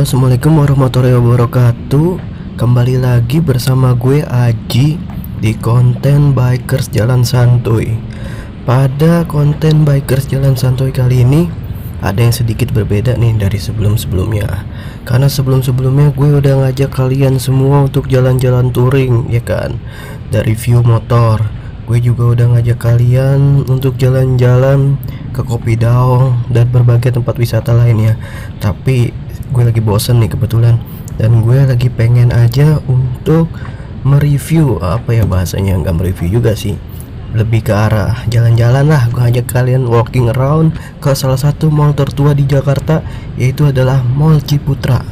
Halo, assalamualaikum warahmatullahi wabarakatuh. Kembali lagi bersama gue Aji di konten Bikers Jalan Santuy. Pada konten Bikers Jalan Santuy kali ini ada yang sedikit berbeda nih dari sebelum-sebelumnya. Karena sebelum-sebelumnya gue udah ngajak kalian semua untuk jalan-jalan touring, ya kan, dari view motor. Gue juga udah ngajak kalian untuk jalan-jalan ke Kopi Daong dan berbagai tempat wisata lainnya. Tapi gue lagi bosen nih kebetulan, dan gue lagi pengen aja untuk mereview, apa ya bahasanya, nggak mereview juga sih, lebih ke arah jalan-jalan lah. Gue ajak kalian walking around ke salah satu mall tertua di Jakarta, yaitu adalah Mall Ciputra.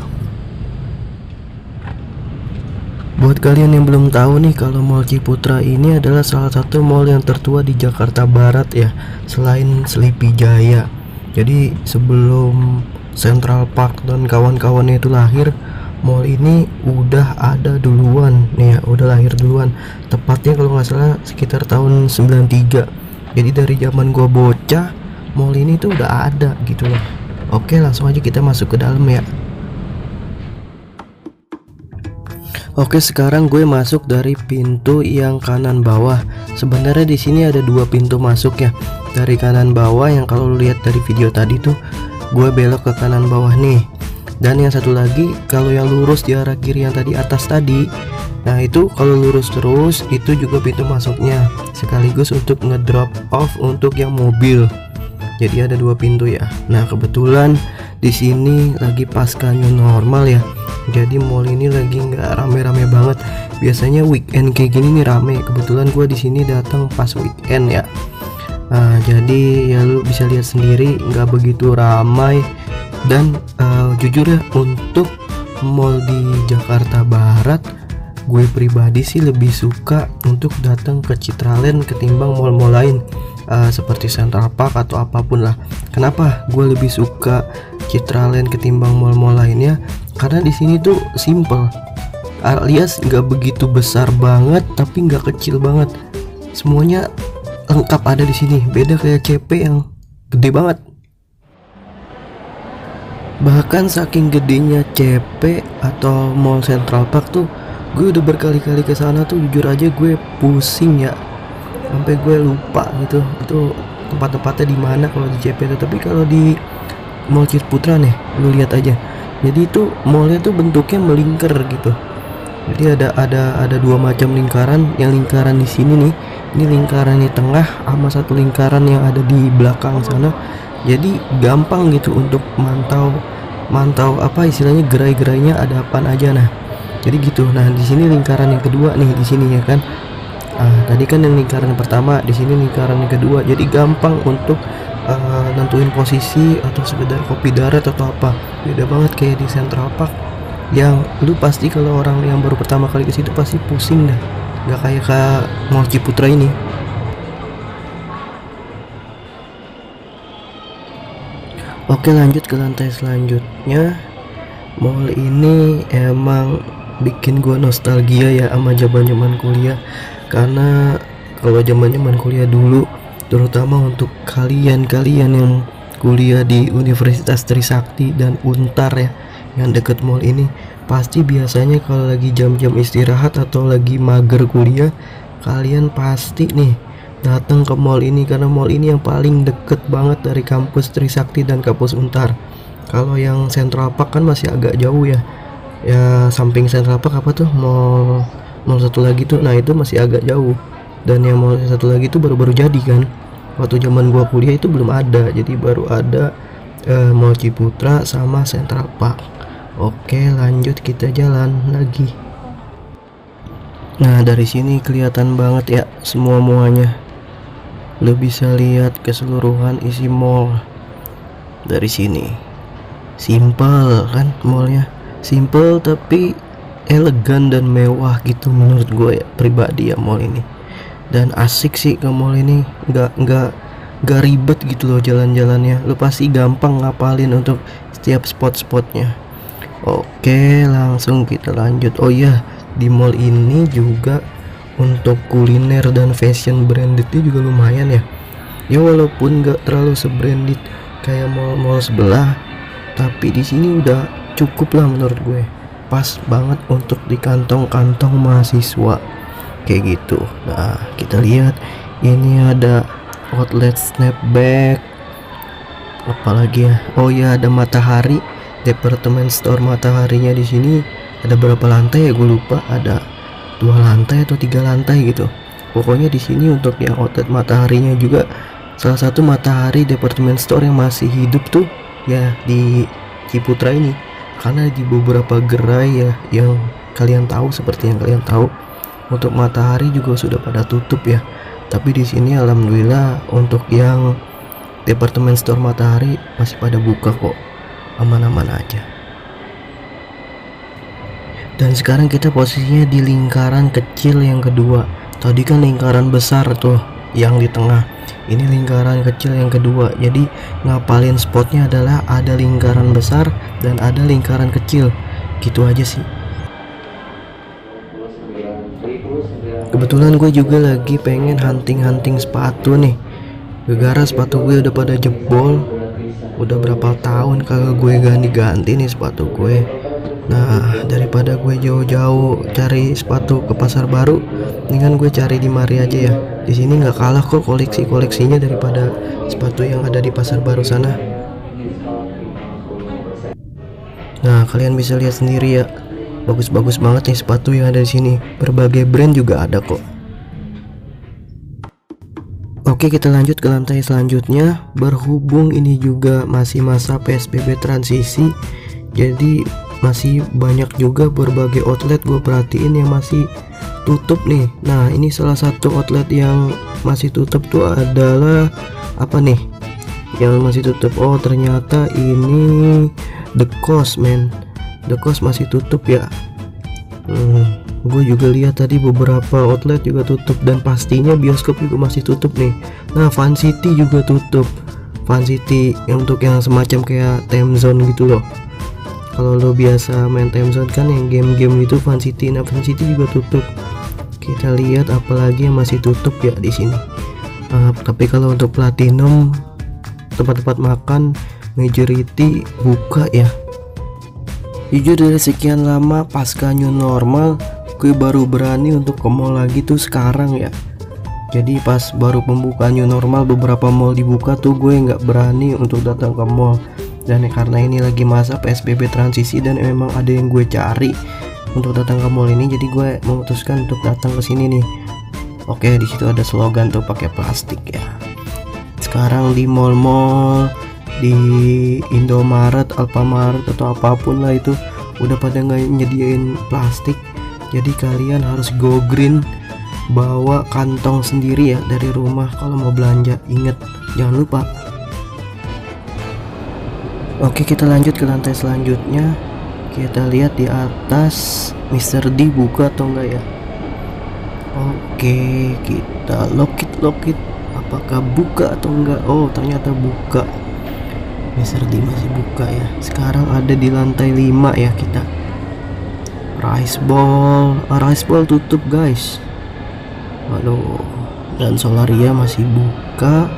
Buat kalian yang belum tahu nih, kalau Mall Ciputra ini adalah salah satu mall yang tertua di Jakarta Barat ya, selain Sleepy Jaya. Jadi sebelum Central Park dan kawan-kawannya itu lahir, mall ini udah ada duluan nih ya, udah lahir duluan. Tepatnya kalau nggak salah sekitar tahun 93. Jadi dari zaman gua bocah, mall ini tuh udah ada gitu loh. Oke, langsung aja kita masuk ke dalam ya. Oke, sekarang gue masuk dari pintu yang kanan bawah. Sebenarnya di sini ada dua pintu masuk ya. Dari kanan bawah yang kalau lu lihat dari video tadi tuh, gue belok ke kanan bawah nih. Dan yang satu lagi, kalau yang lurus di arah kiri yang tadi atas tadi, nah itu kalau lurus terus itu juga pintu masuknya, sekaligus untuk ngedrop off untuk yang mobil. Jadi ada dua pintu ya. Nah kebetulan di sini lagi pasca new normal ya. Jadi mall ini lagi nggak rame-rame banget. Biasanya weekend kayak gini nih rame. Kebetulan gue di sini datang pas weekend ya. Nah, jadi ya lu bisa lihat sendiri nggak begitu ramai. Dan jujur ya, untuk mall di Jakarta Barat, gue pribadi sih lebih suka untuk datang ke Citraland ketimbang mall-mall lain, seperti Central Park atau apapun lah. Kenapa gue lebih suka Citraland ketimbang mall-mall lainnya? Karena di sini tuh simple, alias nggak begitu besar banget tapi nggak kecil banget. Semuanya lengkap ada di sini. Beda kayak CP yang gede banget. Bahkan saking gedenya CP atau Mall Central Park tuh, gue udah berkali-kali ke sana tuh, jujur aja gue pusing ya, sampai gue lupa gitu itu tempat-tempatnya di mana kalau di CP itu. Tapi kalau di Mall Ciputra nih, lu lihat aja. Jadi itu mallnya tuh bentuknya melingkar gitu. Jadi ada dua macam lingkaran. Yang lingkaran di sini nih, ini lingkaran di tengah sama satu lingkaran yang ada di belakang sana. Jadi gampang gitu untuk mantau apa istilahnya, gerai-gerainya ada apaan aja. Nah jadi gitu. Nah di sini lingkaran yang kedua nih di sini ya kan. Tadi kan yang lingkaran yang pertama, di sini lingkaran yang kedua. Jadi gampang untuk nentuin posisi atau sekedar kopi darat atau apa. Beda banget kayak di Central Park yang lu pasti kalau orang yang baru pertama kali ke situ pasti pusing dah. Gak kayak ke Mall Ciputra ini. Oke, lanjut ke lantai selanjutnya. Mall ini emang bikin gua nostalgia ya sama zaman kuliah. Karena kalau zaman kuliah dulu, terutama untuk kalian yang kuliah di Universitas Trisakti dan Untar ya, yang deket mall ini, pasti biasanya kalau lagi jam-jam istirahat atau lagi mager kuliah, kalian pasti nih datang ke mall ini, karena mall ini yang paling deket banget dari kampus Trisakti dan kampus Untar. Kalau yang Central Park kan masih agak jauh ya. Ya samping Central Park apa tuh, mall satu lagi tuh, nah itu masih agak jauh. Dan yang mall satu lagi tuh baru-baru jadi kan. Waktu zaman gua kuliah itu belum ada, jadi baru ada Mall Ciputra sama Central Park. Oke, lanjut kita jalan lagi. Nah dari sini kelihatan banget ya muanya. Lo bisa lihat keseluruhan isi mall dari sini. Simple kan mallnya, simple tapi elegan dan mewah gitu menurut gue ya pribadi ya mall ini. Dan asik sih ke mall ini, nggak ribet gitu loh jalan-jalannya. Lo pasti gampang ngapalin untuk setiap spot-spotnya. Oke, langsung kita lanjut. Oh iya, di mall ini juga untuk kuliner dan fashion brandednya juga lumayan ya. Ya walaupun nggak terlalu sebranded kayak mall-mall sebelah, tapi di sini udah cukup lah menurut gue, pas banget untuk di kantong-kantong mahasiswa kayak gitu. Nah kita lihat ini ada outlet snapback, apalagi ya, oh ya ada Matahari, department store Mataharinya di sini. Ada berapa lantai ya gue lupa, ada 2 lantai atau 3 lantai gitu. Pokoknya di sini untuk yang outlet Mataharinya juga salah satu Matahari department store yang masih hidup tuh ya di Ciputra ini, karena di beberapa gerai ya yang kalian tahu, seperti yang kalian tahu, untuk Matahari juga sudah pada tutup ya. Tapi di sini alhamdulillah untuk yang departemen store Matahari masih pada buka kok, aman-aman aja. Dan sekarang kita posisinya di lingkaran kecil yang kedua. Tadi kan lingkaran besar tuh yang di tengah, ini lingkaran kecil yang kedua. Jadi ngapalin spotnya adalah ada lingkaran besar dan ada lingkaran kecil, gitu aja sih. Kebetulan gue juga lagi pengen hunting sepatu nih, gara-gara sepatu gue udah pada jebol. Udah berapa tahun kagak gue ganti-ganti nih sepatu gue. Nah daripada gue jauh-jauh cari sepatu ke pasar baru, mendingan gue cari di mari aja ya. Di sini nggak kalah kok koleksinya daripada sepatu yang ada di pasar baru sana. Nah kalian bisa lihat sendiri ya, bagus-bagus banget nih sepatu yang ada di sini. Berbagai brand juga ada kok. Oke, kita lanjut ke lantai selanjutnya. Berhubung ini juga masih masa PSBB transisi, jadi masih banyak juga berbagai outlet gue perhatiin yang masih tutup nih. Nah ini salah satu outlet yang masih tutup tuh adalah apa nih yang masih tutup? Oh ternyata ini The Cost, man. The Cost masih tutup ya. Gue juga lihat tadi beberapa outlet juga tutup, dan pastinya bioskop juga masih tutup nih. Nah Fun City juga tutup. Fun City yang untuk yang semacam kayak Time Zone gitu loh. Kalau lo biasa main Time Zone kan yang game-game itu Fun City. Nah Fun City juga tutup. Kita lihat apalagi yang masih tutup ya di sini. Tapi kalau untuk Platinum, tempat-tempat makan majority buka ya. Jujur dari sekian lama pasca new normal, gue baru berani untuk ke mall lagi tuh sekarang ya. Jadi pas baru pembukaan new normal, beberapa mall dibuka tuh gue nggak berani untuk datang ke mall. Dan karena ini lagi masa PSBB transisi dan memang ada yang gue cari untuk datang ke mall ini, jadi gue memutuskan untuk datang ke sini nih. Oke, di situ ada slogan tuh pakai plastik ya. Sekarang di mall-mall, di Indomaret, Alfamaret atau apapun lah itu udah pada nggak nyediain plastik. Jadi kalian harus go green, bawa kantong sendiri ya dari rumah kalau mau belanja. Ingat, jangan lupa. Oke, kita lanjut ke lantai selanjutnya. Kita lihat di atas Mr. D buka atau enggak ya. Oke, kita lock it. Apakah buka atau enggak? Oh, ternyata buka. Mr. D masih buka ya. Sekarang ada di lantai 5 ya kita. Rice Ball tutup guys. Waduh. Dan Solaria masih buka.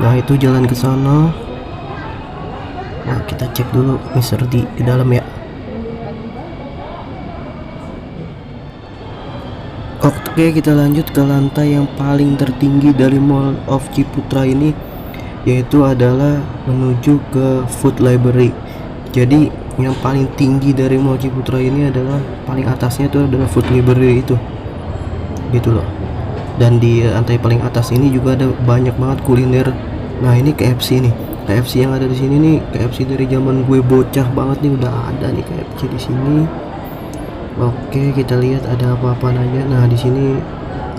Nah, itu jalan ke sana. Nah, kita cek dulu Mr. D di dalam ya. Oke, kita lanjut ke lantai yang paling tertinggi dari Mall of Ciputra ini, yaitu adalah menuju ke Food Library. Jadi yang paling tinggi dari Mall Ciputra ini adalah paling atasnya itu adalah Food Library itu, gitu loh. Dan di lantai paling atas ini juga ada banyak banget kuliner. Nah ini KFC nih. KFC yang ada di sini nih, KFC dari zaman gue bocah banget nih udah ada nih KFC di sini. Oke, kita lihat ada apa-apa aja. Nah, di sini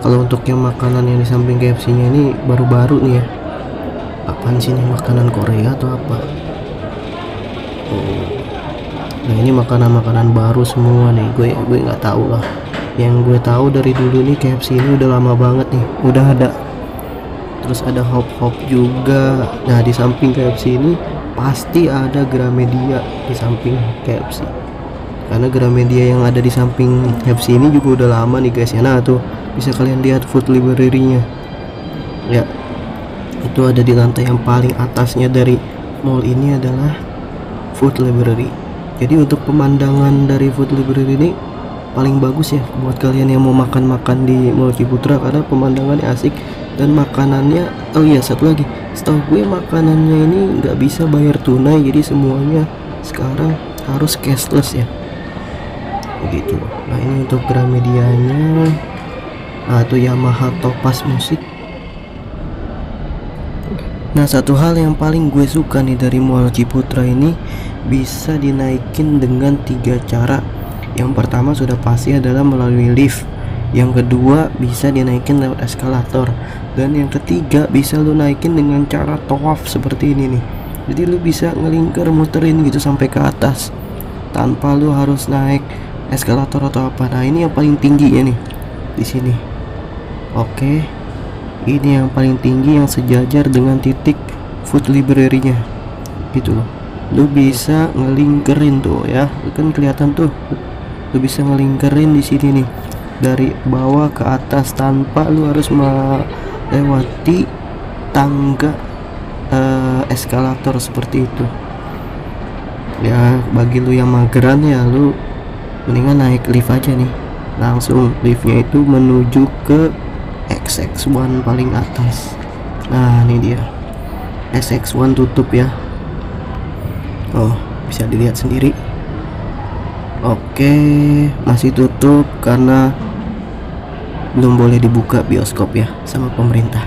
kalau untuk yang makanan yang di samping KFC-nya ini baru-baru nih ya. Apaan sih ini, makanan Korea atau apa? Oh. Nah, ini makanan-makanan baru semua nih. Gue nggak tahu lah. Yang gue tahu dari dulu nih KFC ini udah lama banget nih, udah ada. Terus ada hop juga. Nah di samping KFC ini pasti ada Gramedia di samping KFC, karena Gramedia yang ada di samping KFC ini juga udah lama nih guys ya. Nah tuh bisa kalian lihat Food Library-nya ya, itu ada di lantai yang paling atasnya dari mall ini adalah Food Library. Jadi untuk pemandangan dari Food Library ini paling bagus ya buat kalian yang mau makan-makan di Mall Ciputra, karena pemandangannya asik dan makanannya. Oh iya, satu lagi, setahu gue makanannya ini nggak bisa bayar tunai, jadi semuanya sekarang harus cashless ya, begitu. Nah ini untuk Gramedianya, atau Yamaha Topaz Musik. Nah satu hal yang paling gue suka nih dari Mall Ciputra ini, bisa dinaikin dengan 3 cara. Yang pertama sudah pasti adalah melalui lift, yang kedua bisa dinaikin lewat eskalator, dan yang ketiga bisa lu naikin dengan cara tawaf seperti ini nih. Jadi lu bisa ngelingkar muterin gitu sampai ke atas tanpa lu harus naik eskalator atau apa. Nah ini yang paling tinggi ya nih di sini. Oke, ini yang paling tinggi yang sejajar dengan titik Food Library-nya gitu loh. Lu bisa ngelingkerin tuh ya, kan kelihatan tuh, lu bisa ngelingkerin di sini nih dari bawah ke atas tanpa lu harus melewati tangga eskalator seperti itu ya. Bagi lu yang mageran ya, lu mendingan naik lift aja nih, langsung liftnya itu menuju ke SX1 paling atas. Nah ini dia SX1 tutup ya. Oh bisa dilihat sendiri. Oke, masih tutup karena belum boleh dibuka bioskop ya sama pemerintah.